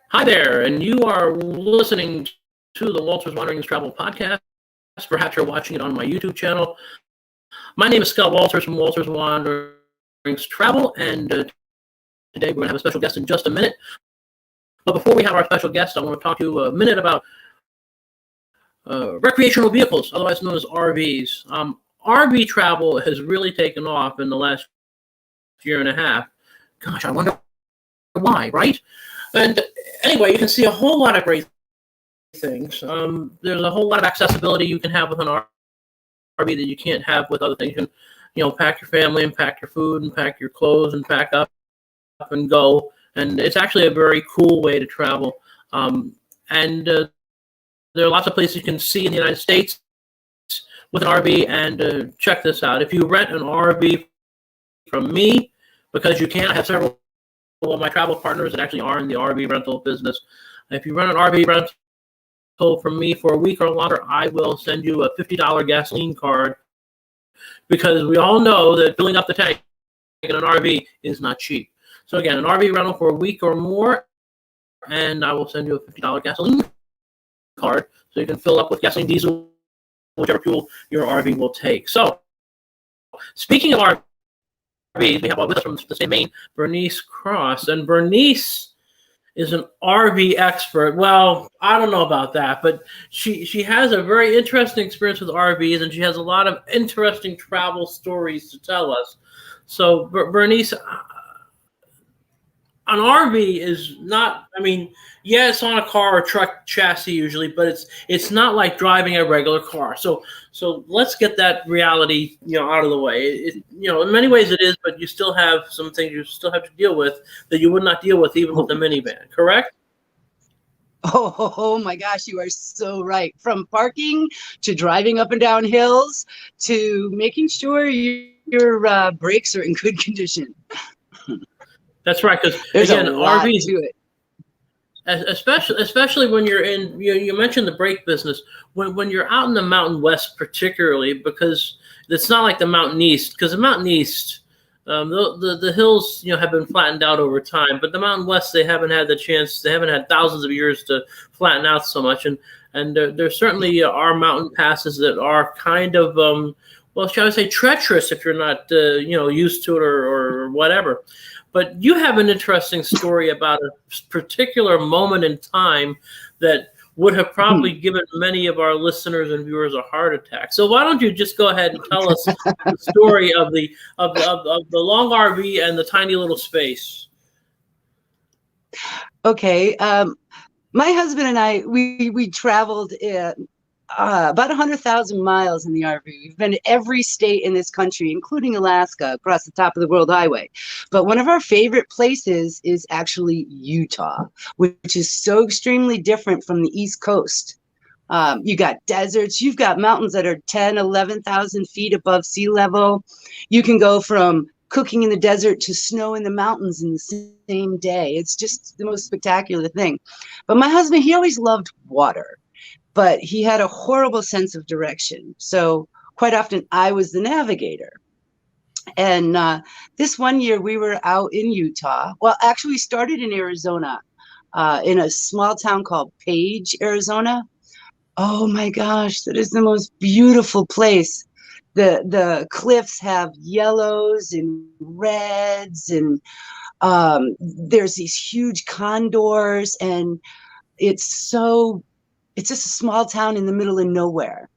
Hi there, and you are listening to the Walters Wanderings Travel Podcast. Perhaps you're watching it on my YouTube channel. My name is Scott Walters from Walters Wanderings Travel, and today we're going to have a special guest in just a minute. But before we have our special guest, I want to talk to you a minute about recreational vehicles, otherwise known as RVs. RV travel has really taken off in the last year and a half. Gosh, I wonder why, right? And anyway, you can see a whole lot of great things. There's a whole lot of accessibility you can have with an RV that you can't have with other things. You can, pack your family and pack your food and pack your clothes and pack up and go. And it's actually a very cool way to travel. There are lots of places you can see in the United States with an RV. And check this out. If you rent an RV from me, because you can, I have several of my travel partners that actually are in the RV rental business. If you rent an RV rental from me for a week or longer, I will send you a $50 gasoline card, because we all know that filling up the tank in an RV is not cheap. So again, an RV rental for a week or more, and I will send you a $50 gasoline card so you can fill up with gasoline, diesel, whichever fuel your RV will take. So speaking of RVs, we have with us from the state of Maine, Bernice Cross. And Bernice is an RV expert. Well, I don't know about that, but she has a very interesting experience with RVs, and she has a lot of interesting travel stories to tell us. So, Bernice, an RV is not, yeah, it's on a car or truck chassis usually, but it's not like driving a regular car. So let's get that reality, out of the way. In many ways it is, but you still have some things you still have to deal with that you would not deal with even with a minivan, correct? Oh my gosh, you are so right. From parking to driving up and down hills to making sure your brakes are in good condition. That's right, because again, RVs to it. Especially when you're in, you mentioned the brake business. When you're out in the Mountain West, particularly, because it's not like the Mountain East. Because the Mountain East, the hills, have been flattened out over time, but the Mountain West, they haven't had the chance. They haven't had thousands of years to flatten out so much, and there certainly are mountain passes that are kind of, well, shall I say, treacherous if you're not, used to it or whatever. But you have an interesting story about a particular moment in time that would have probably given many of our listeners and viewers a heart attack. So why don't you just go ahead and tell us the story of the long RV and the tiny little space? Okay, my husband and I we traveled about 100,000 miles in the RV. We've been to every state in this country, including Alaska, across the top of the World Highway. But one of our favorite places is actually Utah, which is so extremely different from the East Coast. You got deserts, you've got mountains that are 10, 11,000 feet above sea level. You can go from cooking in the desert to snow in the mountains in the same day. It's just the most spectacular thing. But my husband, he always loved water, but he had a horrible sense of direction. So quite often I was the navigator. And this one year we were out in Utah. Well, actually we started in Arizona, in a small town called Page, Arizona. Oh my gosh, that is the most beautiful place. The cliffs have yellows and reds, and there's these huge condors, and it's just a small town in the middle of nowhere.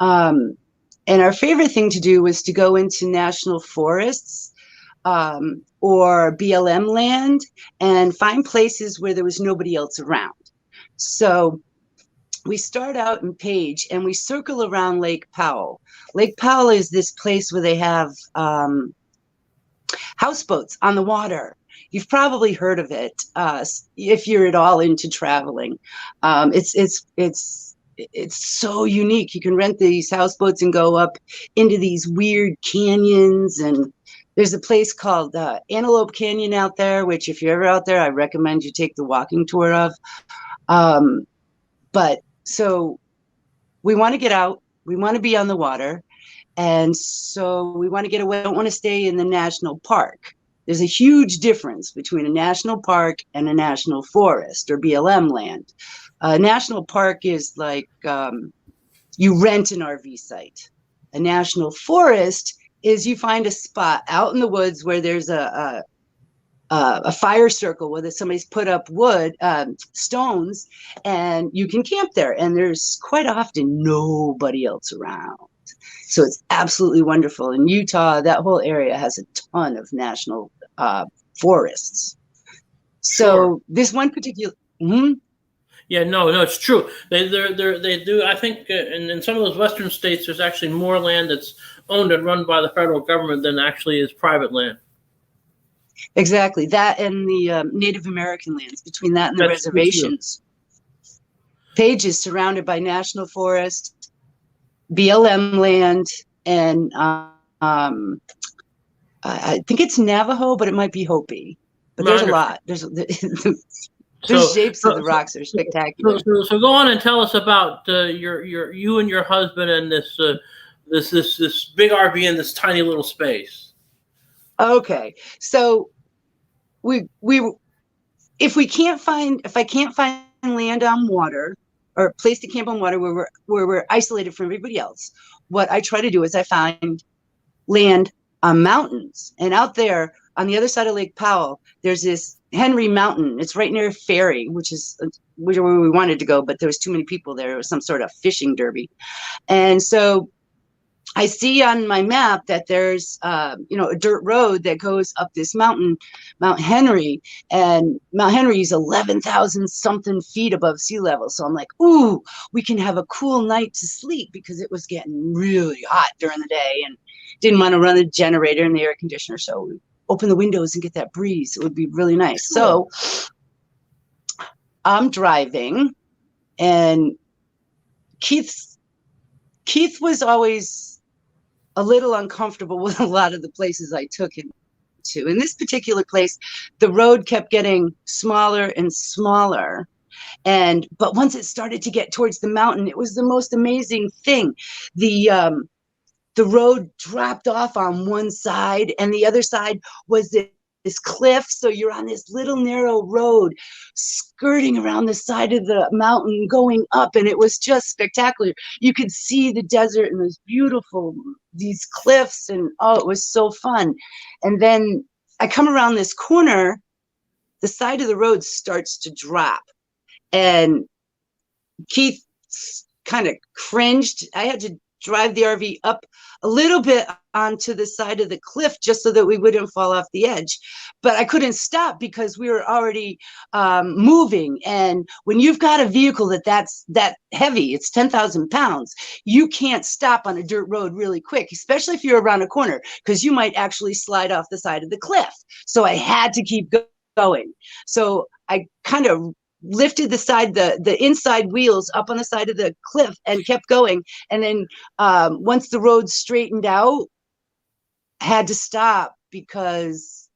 And our favorite thing to do was to go into national forests, or BLM land, and find places where there was nobody else around. So we start out in Page and we circle around Lake Powell. Lake Powell is this place where they have houseboats on the water. You've probably heard of it if you're at all into traveling. It's so unique. You can rent these houseboats and go up into these weird canyons. And there's a place called Antelope Canyon out there, which if you're ever out there, I recommend you take the walking tour of. But so we want to get out. We want to be on the water. And so we want to get away. We don't want to stay in the national park. There's a huge difference between a national park and a national forest, or BLM land. A national park is like you rent an RV site. A national forest is you find a spot out in the woods where there's a fire circle where somebody's put up wood, stones, and you can camp there. And there's quite often nobody else around. So it's absolutely wonderful. In Utah, that whole area has a ton of national forests. So Sure. this one particular, Yeah, no, it's true. They do. I think in some of those western states, there's actually more land that's owned and run by the federal government than actually is private land. exactly, that and the Native American lands, between that and the That's true too. reservations. Page is surrounded by national forest, BLM land, and I think it's Navajo, but it might be Hopi. But No, I there's a understand. lot. There's the So, shapes of the rocks are spectacular. so go on and tell us about you and your husband and this big RV in this tiny little space. Okay, so we if I can't find land on water, or a place to camp on water where we're isolated from everybody else, what I try to do is I find land on mountains. And out there on the other side of Lake Powell, there's this Henry Mountain. It's right near Ferry, which is where we wanted to go, but there was too many people there. It was some sort of fishing derby. And so I see on my map that there's a dirt road that goes up this mountain, Mount Henry, and Mount Henry is 11,000 something feet above sea level. So I'm like, ooh, we can have a cool night to sleep, because it was getting really hot during the day and didn't want to run the generator and the air conditioner. So we open the windows and get that breeze. It would be really nice. So I'm driving, and Keith was always a little uncomfortable with a lot of the places I took him to. In this particular place, the road kept getting smaller and smaller. But once it started to get towards the mountain, it was the most amazing thing. The road dropped off on one side, and the other side was this cliff. So you're on this little narrow road skirting around the side of the mountain going up, and it was just spectacular. You could see the desert and these cliffs, and it was so fun. And then I come around this corner, the side of the road starts to drop, and Keith kind of cringed. I had to drive the RV up a little bit onto the side of the cliff just so that we wouldn't fall off the edge. But I couldn't stop because we were already moving. And when you've got a vehicle that's that heavy, it's 10,000 pounds, you can't stop on a dirt road really quick, especially if you're around a corner, because you might actually slide off the side of the cliff. So I had to keep going. So I kind of lifted the inside wheels up on the side of the cliff and kept going. And then once the road straightened out, I had to stop because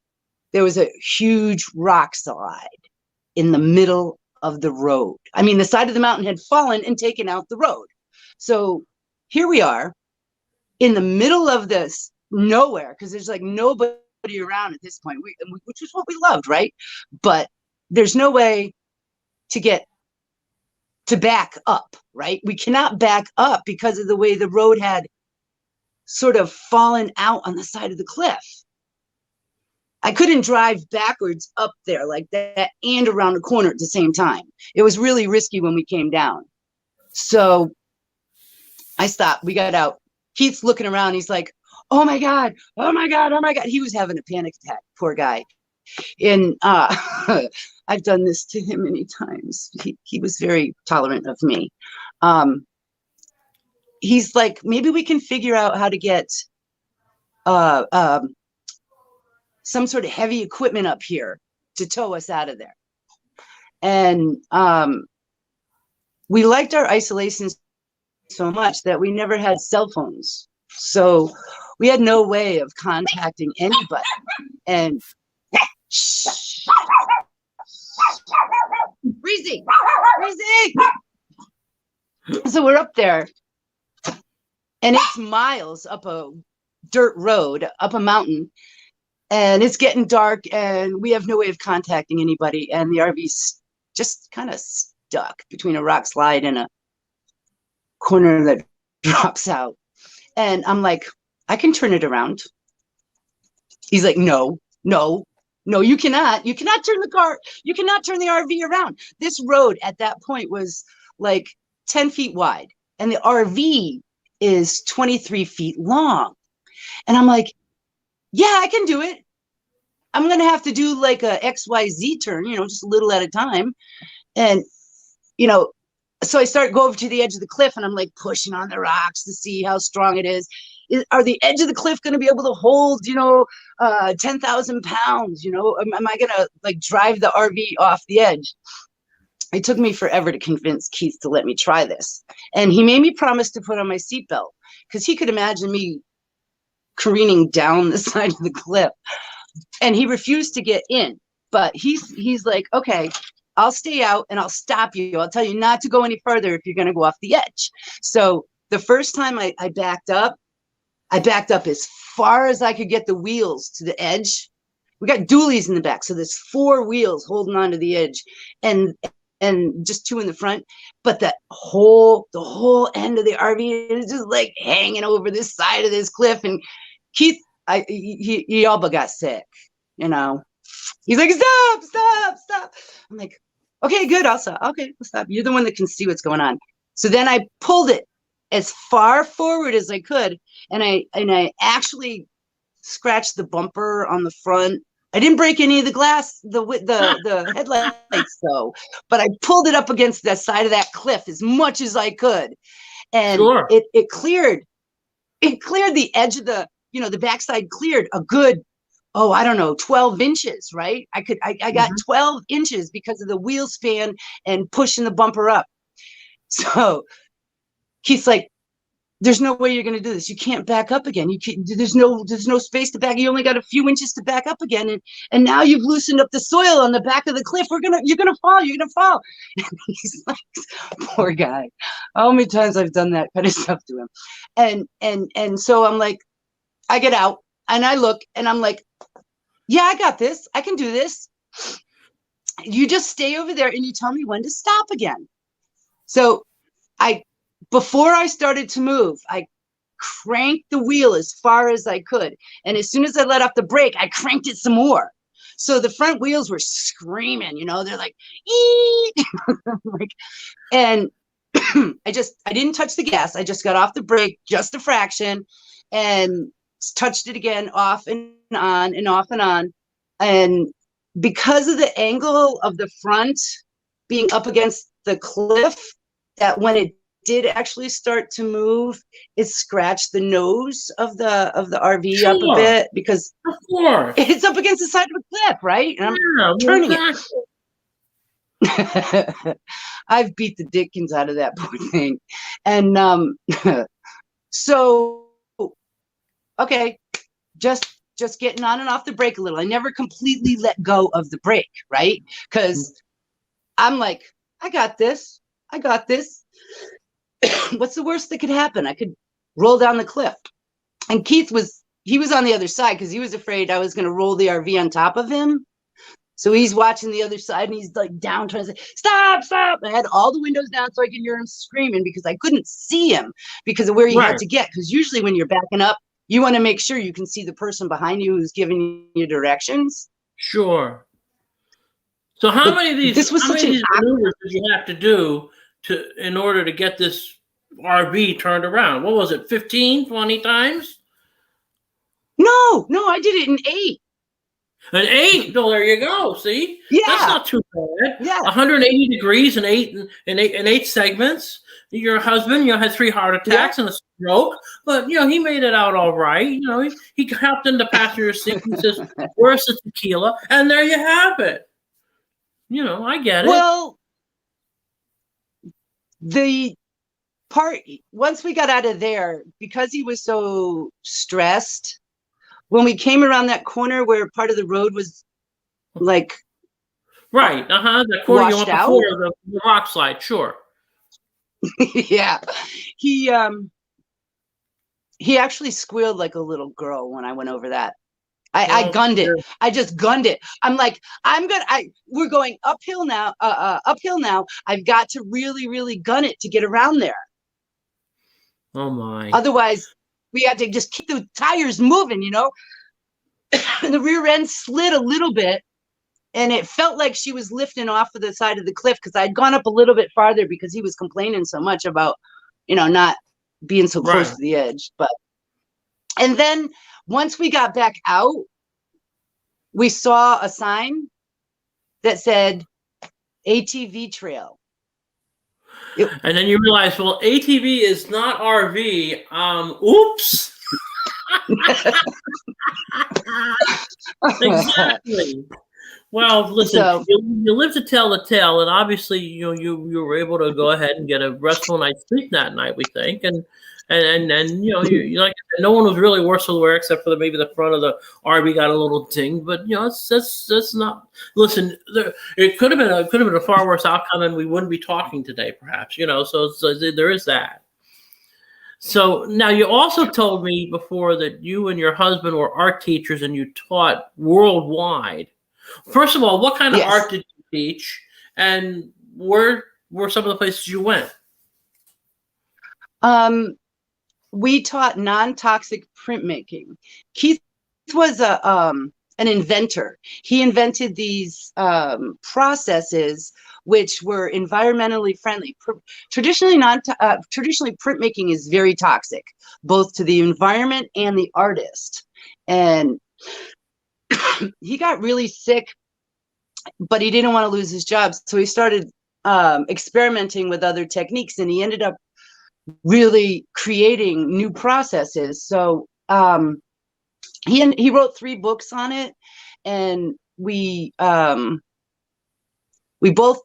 there was a huge rock slide in the middle of the road. I mean, the side of the mountain had fallen and taken out the road. So here we are in the middle of this nowhere, because there's like nobody around at this point, which is what we loved, right? But there's no way to back up, right? We cannot back up because of the way the road had sort of fallen out on the side of the cliff. I couldn't drive backwards up there like that and around the corner at the same time. It was really risky when we came down. So I stopped. We got out. Keith's looking around. He's like, oh my God, oh my God, oh my God. He was having a panic attack, poor guy. And I've done this to him many times. He was very tolerant of me. He's like, maybe we can figure out how to get some sort of heavy equipment up here to tow us out of there. And we liked our isolation so much that we never had cell phones. So we had no way of contacting anybody. And Breezy. So we're up there, and it's miles up a dirt road, up a mountain. and it's getting dark, and we have no way of contacting anybody, and the RV's just kind of stuck between a rock slide and a corner that drops out. And I'm like, I can turn it around. He's like, no, you cannot. You cannot turn the car. You cannot turn the RV around. This road at that point was like 10 feet wide, and the RV is 23 feet long. And I'm like, yeah, I can do it. I'm going to have to do like a XYZ turn, just a little at a time. And, so I go over to the edge of the cliff, and I'm like pushing on the rocks to see how strong it is. Are the edge of the cliff going to be able to hold, 10,000 pounds? Am I going to like drive the RV off the edge? It took me forever to convince Keith to let me try this. And he made me promise to put on my seatbelt, because he could imagine me careening down the side of the cliff. And he refused to get in. But he's like, okay, I'll stay out and I'll stop you. I'll tell you not to go any further if you're going to go off the edge. So the first time I backed up as far as I could get the wheels to the edge. We got dualies in the back, so there's 4 wheels holding onto the edge, and just 2 in the front. But the whole end of the RV is just like hanging over this side of this cliff. And Keith, he all but got sick. He's like, stop. I'm like, okay, good, I'll stop. Okay, I'll stop. You're the one that can see what's going on. So then I pulled it as far forward as I could, and I actually scratched the bumper on the front. I didn't break any of the glass, the headlights though, but I pulled it up against the side of that cliff as much as I could. And Sure. it cleared the edge of the backside cleared a good, 12 inches, right? I got 12 inches because of the wheel span and pushing the bumper up. So Keith's like, there's no way you're going to do this. You can't back up again. There's no space to back. You only got a few inches to back up again. And now you've loosened up the soil on the back of the cliff. You're going to fall. You're going to fall. And he's like, poor guy. How many times I've done that kind of stuff to him. And so I'm like, I get out and I look and I'm like, yeah, I got this. I can do this. You just stay over there and you tell me when to stop again. So before I started to move, I cranked the wheel as far as I could. And as soon as I let off the brake, I cranked it some more. So the front wheels were screaming, they're like, ee! And I didn't touch the gas. I just got off the brake, just a fraction, and touched it again, off and on and off and on. And because of the angle of the front being up against the cliff, that when it did actually start to move, it scratched the nose of the RV Sure. up a bit, because Of course. it's up against the side of a cliff, right? And I'm turning it. I've beat the dickens out of that poor thing. And so okay, just getting on and off the brake a little. I never completely let go of the brake, right? Because I'm like, I got this. What's the worst that could happen? I could roll down the cliff. And Keith was on the other side because he was afraid I was going to roll the RV on top of him. So he's watching the other side and he's like down trying to say, stop. I had all the windows down so I could hear him screaming because I couldn't see him because of where he had to get. Because usually when you're backing up, you want to make sure you can see the person behind you who's giving you directions. Sure. So how many of these maneuvers did you have to do in order to get this RV turned around? What was it, 15, 20 times? No, I did it in 8. An 8? No, there you go. See? Yeah. That's not too bad. Yeah. 180 degrees in eight segments. Your husband, had 3 heart attacks and a stroke, but he made it out all right. He hopped in the passenger seat and says, "Where's the tequila?" And there you have it. I get it. Well, the part, once we got out of there, because he was so stressed, when we came around that corner where part of the road was like right, the corner you went before the rock slide, sure. Yeah, he actually squealed like a little girl when I went over that. I Well, gunned it. sure. I just gunned it. I'm like, we're going uphill now, uphill now. I've got to really, really gun it to get around there. Oh my. Otherwise, we had to just keep the tires moving, And the rear end slid a little bit, and it felt like she was lifting off of the side of the cliff because I'd gone up a little bit farther because he was complaining so much about, not being so close Right. to the edge. And then once we got back out, we saw a sign that said ATV trail. And then you realize, well, ATV is not RV. Oops. Exactly. Well, listen, So you live to tell the tale, and obviously, you were able to go ahead and get a restful night's sleep that night, we think, and you like I said, no one was really worse for the wear except for maybe the front of the RV got a little dinged, but that's not. Listen, it could have been a far worse outcome, and we wouldn't be talking today, perhaps. So there is that. So now you also told me before that you and your husband were art teachers and you taught worldwide. First of all, what kind of yes. art did you teach, and where were some of the places you went? We taught non-toxic printmaking. Keith was an inventor. He invented these processes which were environmentally friendly. Traditionally, printmaking is very toxic, both to the environment and the artist. And he got really sick, but he didn't want to lose his job, so he started experimenting with other techniques, and he ended up really creating new processes. So he wrote 3 books on it, and we both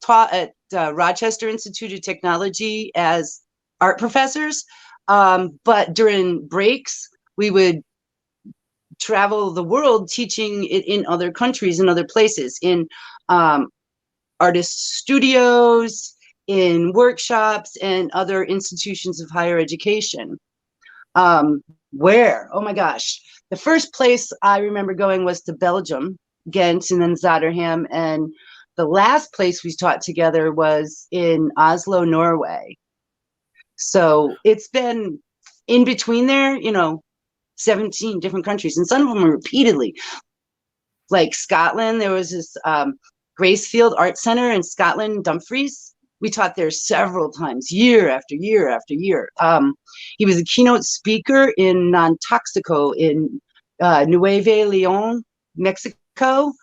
taught at Rochester Institute of Technology as art professors. But during breaks, we would travel the world teaching it in other countries and other places, in artist studios, in workshops, and other institutions of higher education. Oh my gosh, the first place I remember going was to Belgium, Ghent, and then Zotterham, and the last place we taught together was in Oslo, Norway. So it's been in between there, 17 different countries, and some of them are repeatedly. Like Scotland, there was this Gracefield Art Center in Scotland, Dumfries. We taught there several times, year after year after year. He was a keynote speaker in Non-Toxico in Nueve Leon, Mexico.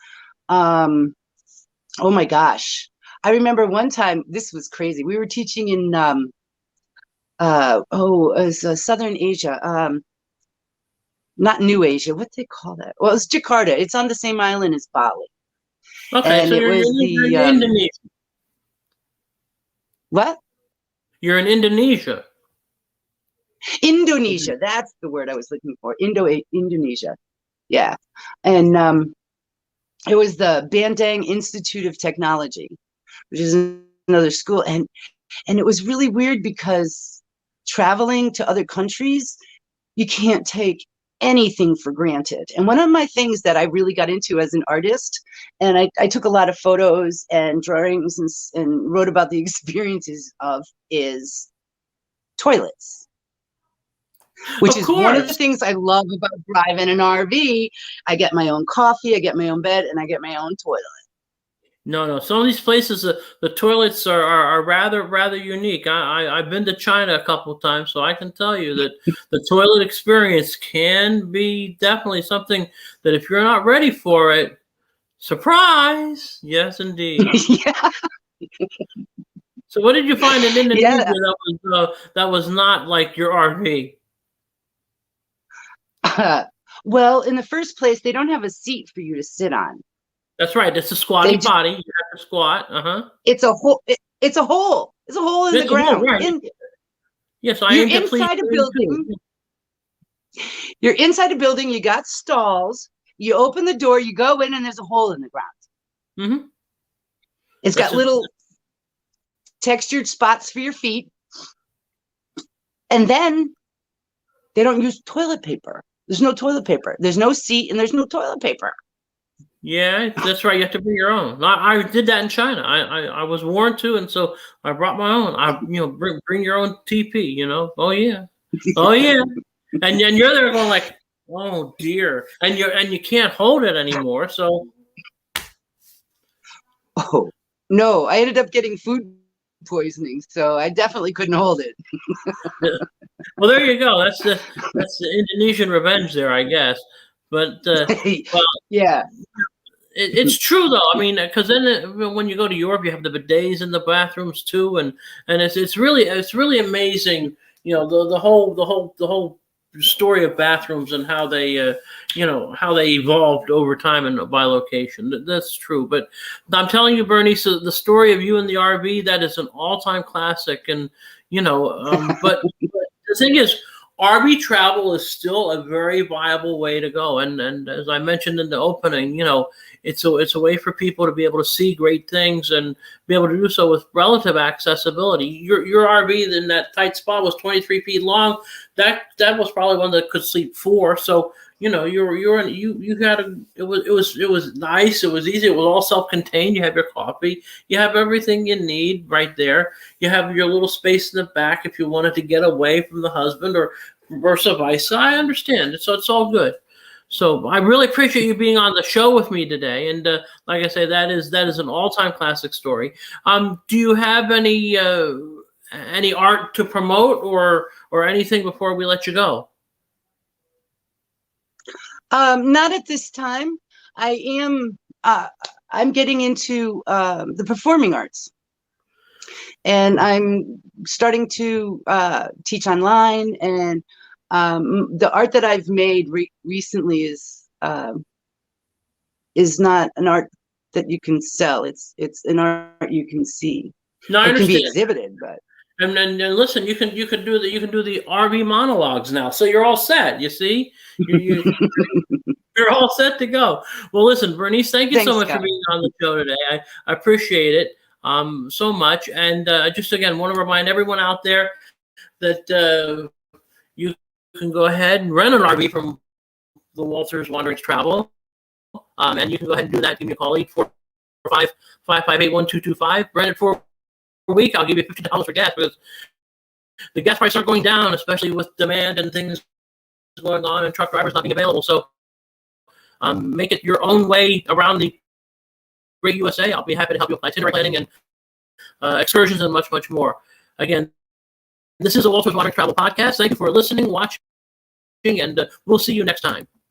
Oh my gosh. I remember one time, this was crazy. We were teaching in it was Southern Asia. Not New Asia. What do they call that? Well, it's Jakarta. It's on the same island as Bali. Okay, And so it was you're in the Indonesia. what? You're in Indonesia. Indonesia. That's the word I was looking for. Indonesia. Yeah. And it was the Bandung Institute of Technology, which is another school. And it was really weird because traveling to other countries, you can't take anything for granted. And one of my things that I really got into as an artist, and I took a lot of photos and drawings and wrote about the experiences of, is toilets. Which is one of the things I love about driving an RV. I get my own coffee, I get my own bed, and I get my own toilet. No. Some of these places, the toilets are rather unique. I've been to China a couple of times, so I can tell you that the toilet experience can be definitely something that if you're not ready for it, surprise! Yes, indeed. Yeah. So, what did you find in Indonesia Yeah. that was not like your RV? Well, in the first place, they don't have a seat for you to sit on. That's right. It's a squatty potty. You have to squat. It's a hole. It's a hole. It's a hole in the ground. Right. Yes, I you're aim to please inside a building. You're inside a building. You got stalls. You open the door. You go in, and there's a hole in the ground. Mm-hmm. It's got little textured spots for your feet, and then they don't use toilet paper. There's no toilet paper. There's no seat, and there's no toilet paper. Yeah, that's right. You have to bring your own. I did that in China. I was warned to, and so I brought my own. Bring your own TP. Oh yeah, oh yeah, and you're there going like, oh dear, and you can't hold it anymore. So Oh no, I ended up getting food poisoning, so I definitely couldn't hold it. well, there you go. That's the Indonesian revenge there, I guess. But well, yeah. it's true though. I mean, because then when you go to Europe, you have the bidets in the bathrooms too, and it's really amazing. The whole story of bathrooms and how they how they evolved over time and by location. That's true. But I'm telling you, Bernice, the story of you in the RV, that is an all-time classic. And but the thing is, RV travel is still a very viable way to go. And as I mentioned in the opening, it's a way for people to be able to see great things and be able to do so with relative accessibility. Your RV in that tight spot was 23 feet long. That was probably one that could sleep 4. So you had it was nice. It was easy. It was all self-contained. You have your coffee. You have everything you need right there. You have your little space in the back if you wanted to get away from the husband or versa versa. I understand. So it's all good. So I really appreciate you being on the show with me today. And like I say, that is an all-time classic story. Do you have any art to promote or anything before we let you go? Not at this time. I am. I'm getting into the performing arts, and I'm starting to teach online. And the art that I've made recently is not an art that you can sell. It's an art you can see. No, I it understand. Can be exhibited, but. And then listen, you can do the RV monologues now, so you're all set. You see, you're all set to go. Well, listen, Bernice, thank you so much for being on the show today. I appreciate it so much. And just again, want to remind everyone out there that you can go ahead and rent an RV from the Walters Wanderings Travel, and you can go ahead and do that. Give me a call, 845-558-1225. Rent it for a week. I'll give you $50 for gas because the gas prices aren't going down, especially with demand and things going on and truck drivers not being available. So make it your own way around the great USA. I'll be happy to help you with itinerary planning and excursions and much, much more. Again, this is a Walters Wanderings Travel podcast. Thank you for listening, watching, and we'll see you next time.